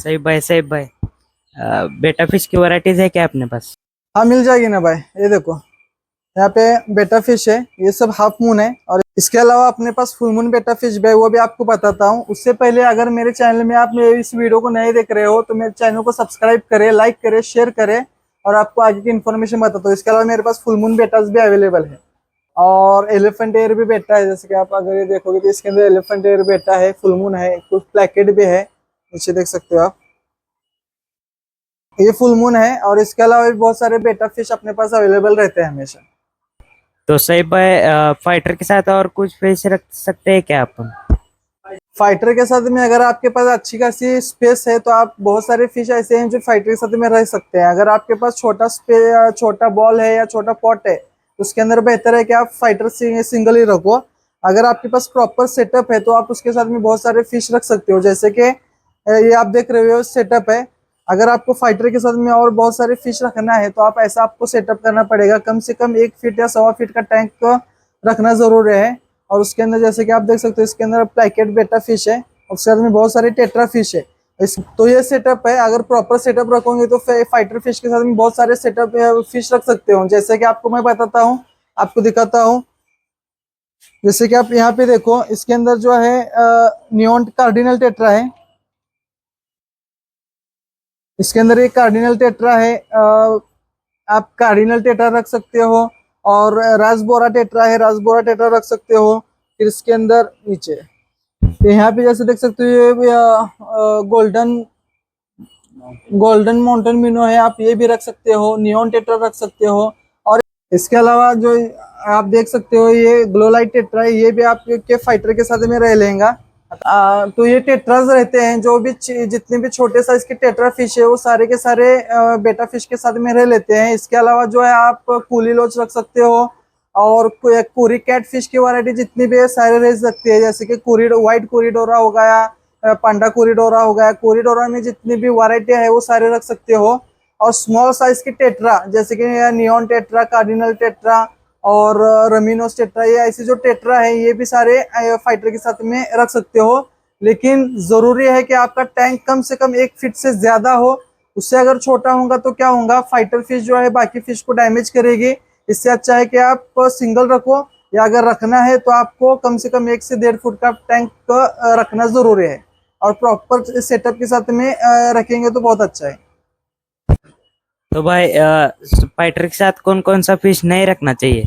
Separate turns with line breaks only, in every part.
सही भाई बेटा फिश की वैरायटीज है क्या अपने पास?
हाँ मिल जाएगी ना भाई। ये देखो यहाँ पे बेटा फिश है, ये सब हाफ मून है। और इसके अलावा अपने पास फुल मून बेटा फिश भी है, वो भी आपको बताता हूँ। उससे पहले अगर मेरे चैनल में आप मेरे इस वीडियो को नए देख रहे हो तो मेरे चैनल को सब्सक्राइब करें, लाइक करें, शेयर करें, और आपको आगे की इन्फॉर्मेशन बताता हूँ। इसके अलावा मेरे पास फुल मून बेटास भी अवेलेबल है और एलिफेंट एयर भी बेटा है। जैसे कि आप अगर ये देखोगे तो इसके अंदर एलिफेंट एयर बेटा है, फुल मून है, कुछ प्लेकेट भी है, नीचे देख सकते हो आप। ये फुल मून है और इसके अलावा भी बहुत सारे बेटा फिश अपने पास अवेलेबल रहते हैं हमेशा।
तो सही भाई फाइटर के साथ और कुछ फिश रख सकते हैं क्या अपन?
फाइटर के साथ में अगर आपके पास अच्छी खासी स्पेस है तो आप बहुत सारे फिश ऐसे हैं जो फाइटर के साथ में रह सकते हैं। अगर आपके पास छोटा बॉल है या छोटा पॉट है उसके अंदर बेहतर है कि आप फाइटर सिंगल ही रखो। अगर आपके पास प्रॉपर सेटअप है तो आप उसके साथ में बहुत सारे फिश रख सकते हो। जैसे कि ये आप देख रहे हो सेटअप है। अगर आपको फाइटर के साथ में और बहुत सारे फिश रखना है तो आप ऐसा आपको सेटअप करना पड़ेगा। कम से कम 1 फीट या 1.25 फीट का टैंक रखना जरूरी है। और उसके अंदर जैसे कि आप देख सकते हो इसके अंदर प्लेकेट बेटा फिश है और उसके साथ में बहुत सारे टेट्रा फिश है। तो ये सेटअप है। अगर प्रॉपर सेटअप रखोगे तो फाइटर फिश के साथ में बहुत सारे सेटअप फिश रख सकते हो। जैसे कि आपको मैं बताता हूँ, आपको दिखाता हूँ। जैसे कि आप यहाँ पे देखो इसके अंदर जो है नियॉन कार्डिनल टेट्रा है। इसके अंदर एक कार्डिनल टेट्रा है, आप कार्डिनल टेट्रा रख सकते हो। और रासबोरा टेट्रा है, रासबोरा टेट्रा रख सकते हो। फिर इसके अंदर नीचे तो यहाँ पे जैसे देख सकते हो ये गोल्डन गोल्डन माउंटेन मिनो है, आप ये भी रख सकते हो। नियॉन टेट्रा रख सकते हो। और इसके अलावा जो आप देख सकते हो ये ग्लो लाइट टेट्रा है, ये भी आपके फाइटर के साथ में रह लेगा। तो ये टेट्रास रहते हैं, जो भी जितने भी छोटे साइज के टेट्रा फिश है वो सारे के सारे बेटा फिश के साथ में रह लेते हैं। इसके अलावा जो है आप कूली लोच रख सकते हो और कोरी कैट फिश की वैरायटी जितनी भी है सारे रह सकती है। जैसे कि व्हाइट कोरिडोरा हो गया, पांडा कोरिडोरा हो गया। कोरिडोरा में जितनी भी वैरायटी है वो सारे रख सकते हो। और स्मॉल साइज की टेट्रा जैसे कि नियॉन टेट्रा, कार्डिनल टेट्रा और रमीनोस टेट्रा, ये ऐसे जो टेट्रा है ये भी सारे फाइटर के साथ में रख सकते हो। लेकिन जरूरी है कि आपका टैंक कम से कम 1 फीट से ज्यादा हो। उससे अगर छोटा होगा तो क्या होगा, फाइटर फिश जो है बाकी फिश को डैमेज करेगी। इससे अच्छा है कि आप सिंगल रखो, या अगर रखना है तो आपको कम से कम 1 से 1.5 फुट का टैंक रखना जरूरी है। और प्रॉपर सेटअप के साथ में रखेंगे तो बहुत अच्छा है।
तो भाई फाइटर के साथ कौन कौन सा फिश नहीं रखना चाहिए?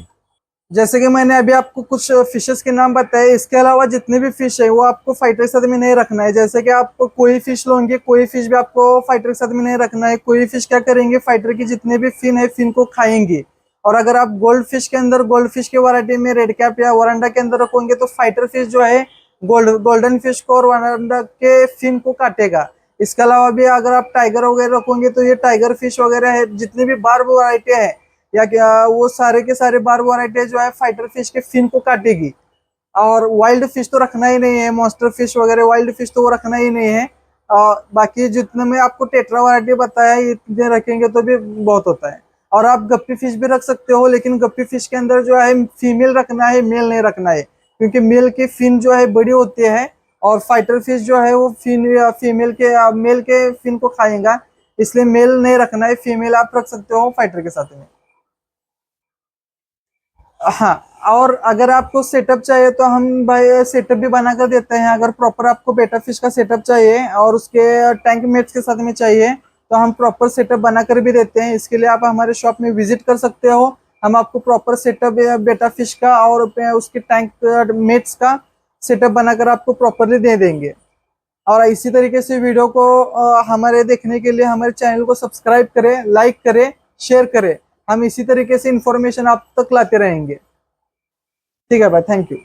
जैसे कि मैंने अभी आपको कुछ फिशेस के नाम बताए, इसके अलावा जितने भी फिश है वो आपको फाइटर के साथ में नहीं रखना है। जैसे कि आप कोई फिश लोगे, कोई फिश भी आपको फाइटर के साथ में नहीं रखना है। कोई फिश क्या करेंगे, फाइटर की जितने भी फिन है फिन को खाएंगे। और अगर आप गोल्ड फिश के अंदर, गोल्ड फिश के वैरायटी में रेड कैप या वरांडा के अंदर रखोगे तो फाइटर फिश जो है गोल्डन फिश को और वरांडा के फिन को काटेगा। इसके अलावा भी अगर आप टाइगर वगैरह रखोगे तो ये टाइगर फिश वगैरह है, जितनी भी बार्ब वैरायटी है या क्या, वो सारे के सारे बार्ब वैरायटी जो है फाइटर फिश के फिन को काटेगी। और वाइल्ड फिश तो रखना ही नहीं है, मॉन्स्टर फिश वगैरह वाइल्ड फिश तो वो रखना ही नहीं है। बाकी जितने में आपको टेट्रा वैरायटी बताया इतने रखेंगे तो भी बहुत होता है। और आप गप्पी फिश भी रख सकते हो, लेकिन गप्पी फिश के अंदर जो है फीमेल रखना है, मेल नहीं रखना है, क्योंकि मेल की फिन जो है बड़ी होती है और फाइटर फिश जो है वो मेल के फिन को खाएगा। इसलिए मेल नहीं रखना है, फीमेल आप रख सकते हो फाइटर के साथ में। हाँ, और अगर आपको सेटअप चाहिए तो हम भाई सेटअप भी बना कर देते हैं। अगर प्रॉपर आपको बेटा फिश का सेटअप चाहिए और उसके टैंक मेट्स के साथ में चाहिए तो हम प्रॉपर सेटअप बना कर भी देते हैं। इसके लिए आप हमारे शॉप में विजिट कर सकते हो। हम आपको प्रॉपर सेटअप बेटा फिश का और उसके टैंक मेट्स का सेटअप बनाकर आपको प्रॉपरली दे देंगे। और इसी तरीके से वीडियो को हमारे देखने के लिए हमारे चैनल को सब्सक्राइब करें, लाइक करें, शेयर करें। हम इसी तरीके से इंफॉर्मेशन आप तक लाते रहेंगे। ठीक है भाई, थैंक यू।